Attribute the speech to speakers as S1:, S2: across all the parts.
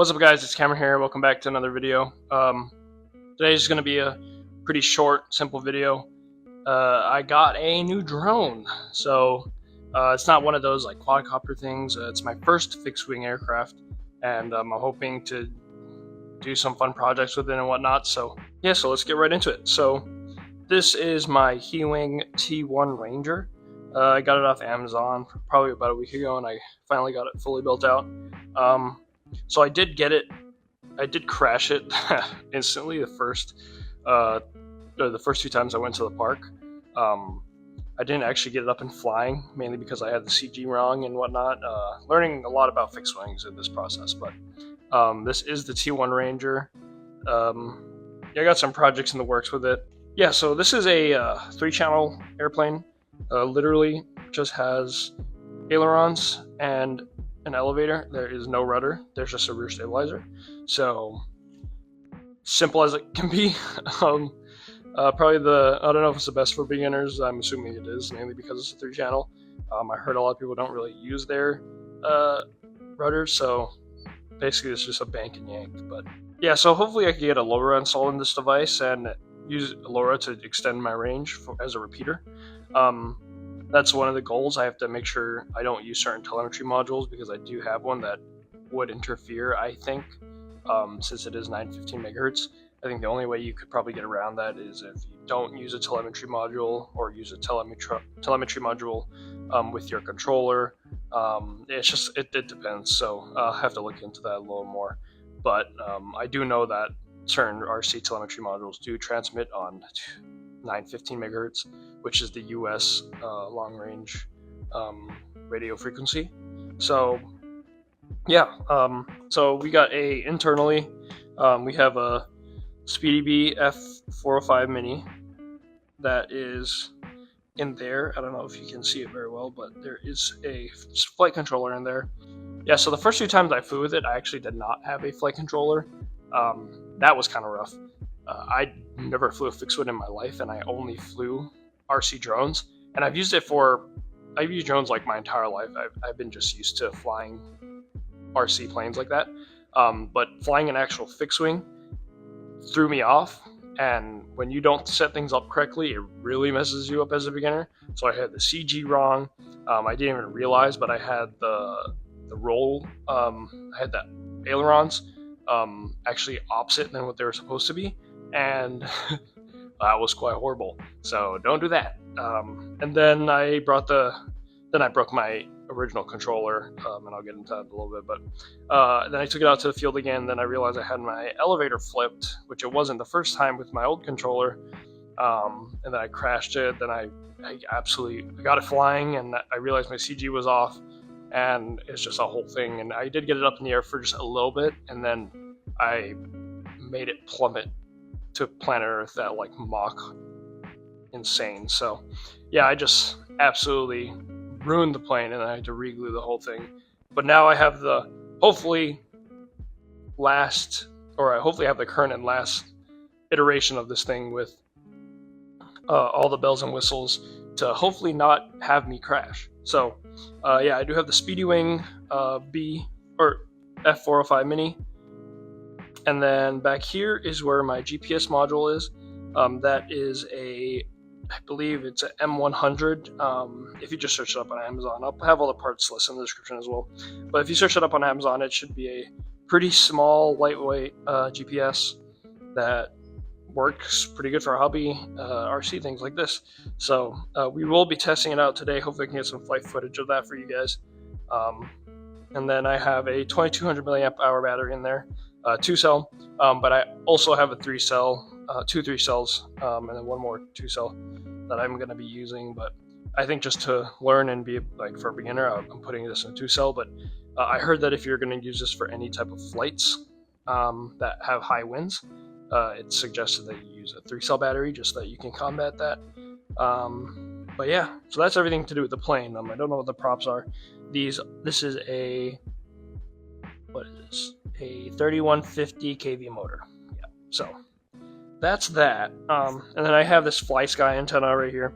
S1: What's up, guys? It's Cameron here. Welcome back to another video. Today's going to be a pretty short, simple video. I got a new drone. So it's not one of those like quadcopter things. It's my first fixed-wing aircraft, and I'm hoping to do some fun projects with it and whatnot. So yeah, so let's get right into it. So this is my Heewing T-01 Ranger. I got it off Amazon probably about a week ago, and I finally got it fully built out. So I did get it. I did crash it instantly the first two times I went to the park. I didn't actually get it up and flying, mainly because I had the CG wrong and whatnot. Learning a lot about fixed wings in this process, but this is the T-01 Ranger. I got some projects in the works with it. Yeah, so this is a 3-channel airplane. Literally just has ailerons and an elevator. There is no rudder. There's just a rear stabilizer. So simple as it can be. Probably I don't know if it's the best for beginners. I'm assuming it is, mainly because it's a 3-channel. I heard a lot of people don't really use their rudders, so basically it's just a bank and yank. But yeah, so hopefully I can get a LoRa installed in this device and use LoRa to extend my range as a repeater. That's one of the goals. I have to make sure I don't use certain telemetry modules, because I do have one that would interfere, I think, since it is 915 megahertz. I think the only way you could probably get around that is if you don't use a telemetry module, or use a telemetry module with your controller. It depends, so I'll have to look into that a little more. But I do know that certain RC telemetry modules do transmit on 915 megahertz, which is the US long-range radio frequency. So yeah, so we got internally, we have a SpeedyBee F405 Mini that is in there. I don't know if you can see it very well, but there is a flight controller in there. Yeah, so the first few times I flew with it, I actually did not have a flight controller. That was kind of rough. I never flew a fixed wing in my life, and I only flew RC drones. And I've used drones like my entire life. I've been just used to flying RC planes like that. But flying an actual fixed wing threw me off. And when you don't set things up correctly, it really messes you up as a beginner. So I had the CG wrong. I didn't even realize, but I had the roll. I had the ailerons actually opposite than what they were supposed to be. And that was quite horrible. So don't do that. And then I broke my original controller, and I'll get into that in a little bit. But then I took it out to the field again. Then I realized I had my elevator flipped, which it wasn't the first time with my old controller. And then I crashed it. Then I got it flying, and I realized my CG was off, and it's just a whole thing. And I did get it up in the air for just a little bit, and then I made it plummet to planet Earth at like Mach insane. So yeah, I just absolutely ruined the plane, and I had to re-glue the whole thing. But now I have hopefully have the current and last iteration of this thing with all the bells and whistles to hopefully not have me crash. So yeah, I do have the SpeedyWing F405 Mini. And then back here is where my GPS module is. That is I believe it's an M100. If you just search it up on Amazon, I'll have all the parts listed in the description as well. But if you search it up on Amazon, it should be a pretty small, lightweight GPS that works pretty good for a hobby, RC things like this. So we will be testing it out today. Hopefully I can get some flight footage of that for you guys. And then I have a 2200 milliamp hour battery in there. 2-cell, but I also have a 3-cell, 2 3-cells, and then one more 2-cell that I'm going to be using. But I think just to learn and be like for a beginner, I'm putting this in a 2-cell. But I heard that if you're going to use this for any type of flights that have high winds, it's suggested that you use a 3-cell battery just so that you can combat that. But yeah, so that's everything to do with the plane. I don't know what the props are. This is a a 3150 kV motor. Yeah, so that's that. And then I have this FlySky antenna right here.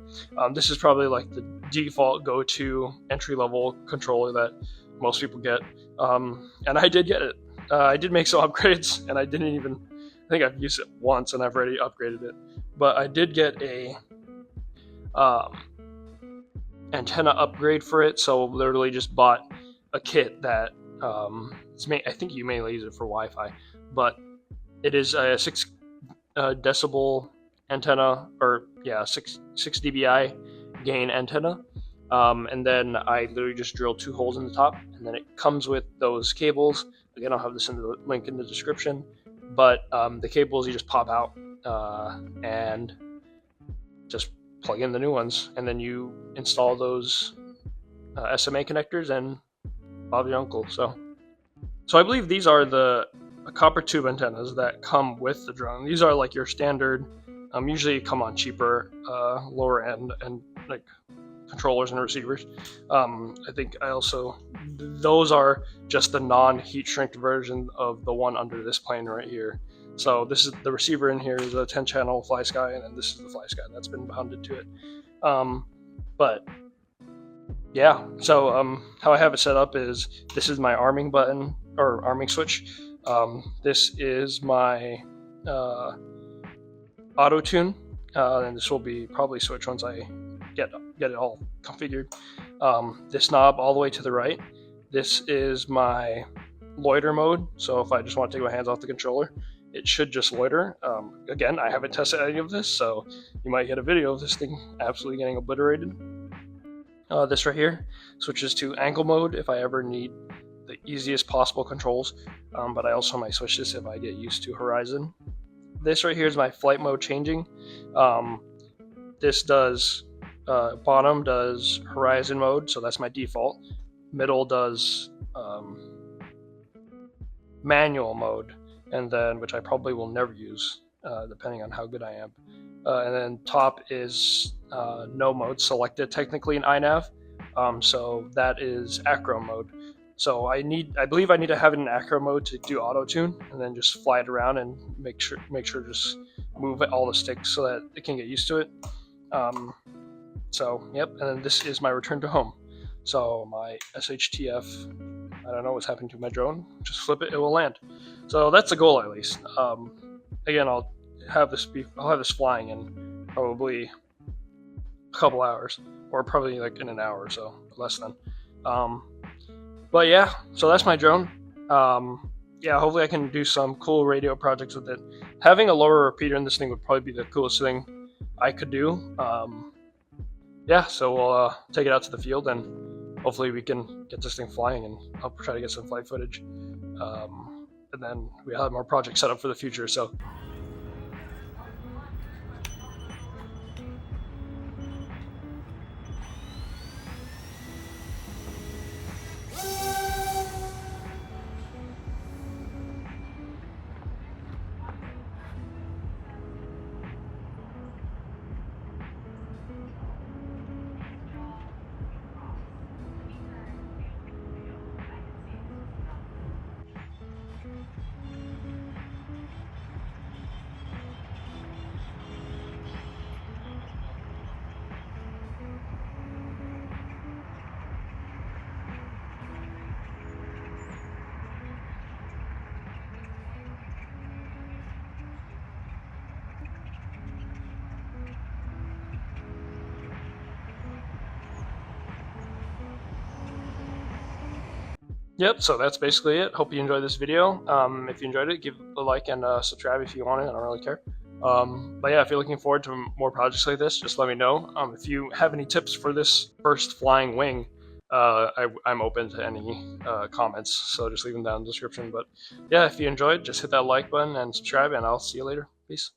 S1: This is probably like the default go-to entry-level controller that most people get. And I did get it. I did make some upgrades, and I think I've used it once, and I've already upgraded it. But I did get a antenna upgrade for it, so literally just bought a kit that I think you mainly use it for Wi-Fi, but it is a 6 decibel antenna, or yeah, 6 dBi gain antenna. And then I literally just drilled 2 holes in the top, and then it comes with those cables. Again, I'll have this in the link in the description, but the cables you just pop out and just plug in the new ones, and then you install those SMA connectors, and Bob's your uncle. So I believe these are the copper tube antennas that come with the drone. These are like your standard, usually come on cheaper, lower end, and like controllers and receivers. I think those are just the non-heat shrink version of the one under this plane right here. So this is the receiver in here is a 10-channel FlySky, and then this is the FlySky that's been mounted to it. But yeah, so how I have it set up is this is my arming button, or arming switch. This is my auto tune, and this will be probably switch once I get it all configured. This knob all the way to the right, this is my loiter mode. So if I just want to take my hands off the controller, it should just loiter. Again, I haven't tested any of this, so you might get a video of this thing absolutely getting obliterated. This right here switches to angle mode if I ever need the easiest possible controls, but I also might switch this if I get used to horizon. This right here is my flight mode changing. This does bottom does horizon mode, so that's my default. Middle does manual mode, and then, which I probably will never use depending on how good I am. And then top is no mode selected technically in INAV, so that is acro mode. So I believe I need to have it in acro mode to do auto tune, and then just fly it around and make sure just move all the sticks so that it can get used to it. So yep, and then this is my return to home. So my SHTF, I don't know what's happening to my drone. Just flip it, it will land. So that's the goal, at least. Again, I'll have this flying in probably a couple hours, or probably like in an hour or so, less than. But yeah, so that's my drone. Yeah, hopefully I can do some cool radio projects with it. Having a lower repeater in this thing would probably be the coolest thing I could do. Yeah, so we'll take it out to the field, and hopefully we can get this thing flying, and I'll try to get some flight footage. And then we'll have more projects set up for the future. So yep, so that's basically it. Hope you enjoyed this video. If you enjoyed it, give a like and subscribe if you want it. I don't really care. But yeah, if you're looking forward to more projects like this, just let me know. If you have any tips for this first flying wing, I'm open to any comments, so just leave them down in the description. But yeah, if you enjoyed, just hit that like button and subscribe, and I'll see you later. Peace.